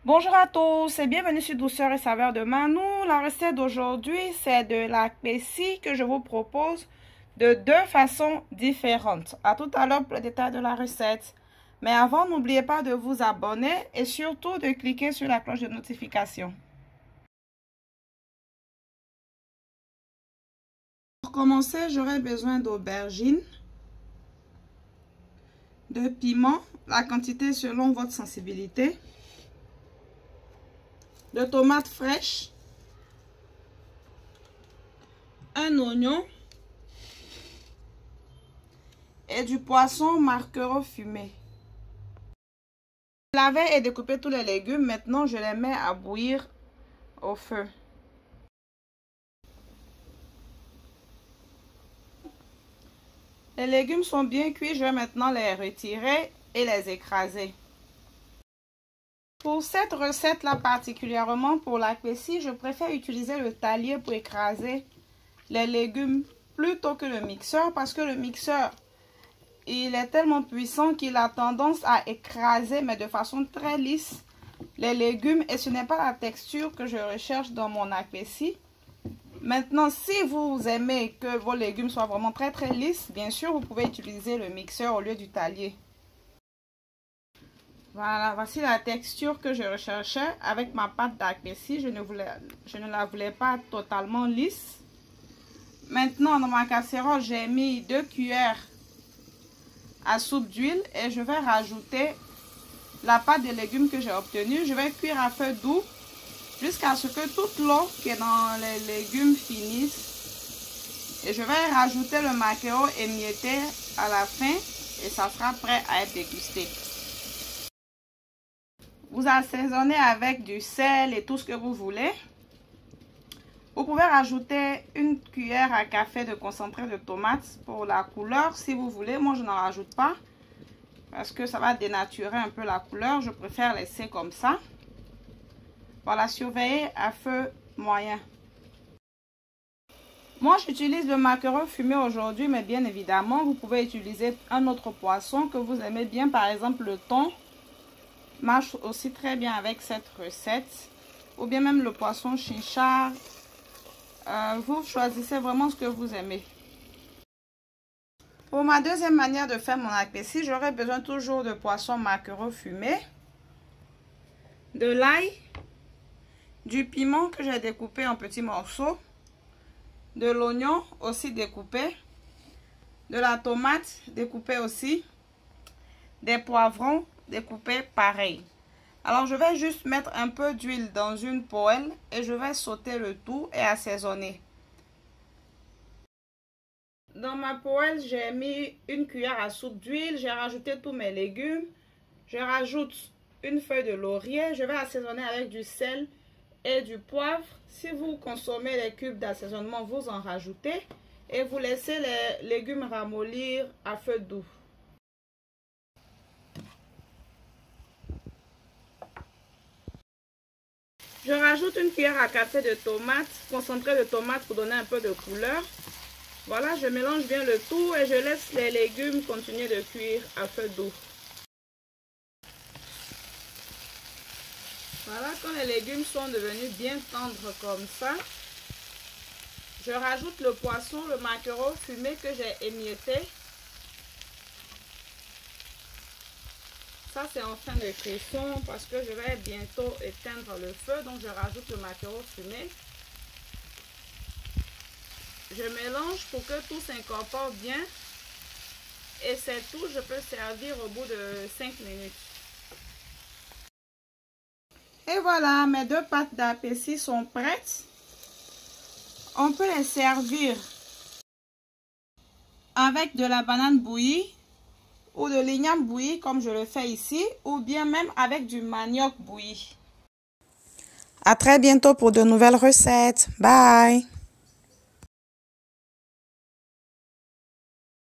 Bonjour à tous et bienvenue sur Douceur et Saveur de Manou. La recette d'aujourd'hui, c'est de la pessie que je vous propose de deux façons différentes. À tout à l'heure pour le détail de la recette. Mais avant, n'oubliez pas de vous abonner et surtout de cliquer sur la cloche de notification. Pour commencer, j'aurai besoin d'aubergines, de piment, la quantité selon votre sensibilité, de tomates fraîches, un oignon et du poisson maquereau fumé. Je lavais et découpé tous les légumes. Maintenant, je les mets à bouillir au feu. Les légumes sont bien cuits. Je vais maintenant les retirer et les écraser. Pour cette recette-là particulièrement, pour la pessie, je préfère utiliser le talier pour écraser les légumes plutôt que le mixeur parce que le mixeur, il est tellement puissant qu'il a tendance à écraser, mais de façon très lisse, les légumes. Et ce n'est pas la texture que je recherche dans mon pessie. Maintenant, si vous aimez que vos légumes soient vraiment très lisses, bien sûr, vous pouvez utiliser le mixeur au lieu du talier. Voilà, voici la texture que je recherchais avec ma pâte d'apessie. Je ne la voulais pas totalement lisse. Maintenant, dans ma casserole, j'ai mis 2 cuillères à soupe d'huile et je vais rajouter la pâte de légumes que j'ai obtenue. Je vais cuire à feu doux jusqu'à ce que toute l'eau qui est dans les légumes finisse. Et je vais rajouter le maquereau émietté à la fin et ça sera prêt à être dégusté. Vous assaisonnez avec du sel et tout ce que vous voulez. Vous pouvez rajouter une cuillère à café de concentré de tomate pour la couleur si vous voulez. Moi, je n'en rajoute pas parce que ça va dénaturer un peu la couleur. Je préfère laisser comme ça. Voilà, surveillez à feu moyen. Moi, j'utilise le maquereau fumé aujourd'hui, mais bien évidemment, vous pouvez utiliser un autre poisson que vous aimez bien. Par exemple, le thon marche aussi très bien avec cette recette. Ou bien même le poisson chinchard. Vous choisissez vraiment ce que vous aimez. Pour ma deuxième manière de faire mon pessie, j'aurai besoin toujours de poisson maquereau fumé, de l'ail, du piment que j'ai découpé en petits morceaux, de l'oignon aussi découpé, de la tomate découpée aussi, des poivrons découpés pareil. Alors je vais juste mettre un peu d'huile dans une poêle et je vais sauter le tout et assaisonner. Dans ma poêle, j'ai mis une cuillère à soupe d'huile, j'ai rajouté tous mes légumes, je rajoute une feuille de laurier, je vais assaisonner avec du sel et du poivre. Si vous consommez les cubes d'assaisonnement, vous en rajoutez et vous laissez les légumes ramollir à feu doux. Je rajoute une cuillère à café de tomate, concentré de tomate pour donner un peu de couleur. Voilà, je mélange bien le tout et je laisse les légumes continuer de cuire à feu doux. Voilà, quand les légumes sont devenus bien tendres comme ça, je rajoute le poisson, le maquereau fumé que j'ai émietté. Ça, c'est en fin de cuisson parce que je vais bientôt éteindre le feu. Donc, je rajoute le maquereau fumé. Je mélange pour que tout s'incorpore bien. Et c'est tout. Je peux servir au bout de 5 minutes. Et voilà, mes deux pâtes d'apessie sont prêtes. On peut les servir avec de la banane bouillie ou de l'igname bouilli comme je le fais ici, ou bien même avec du manioc bouilli. À très bientôt pour de nouvelles recettes. Bye!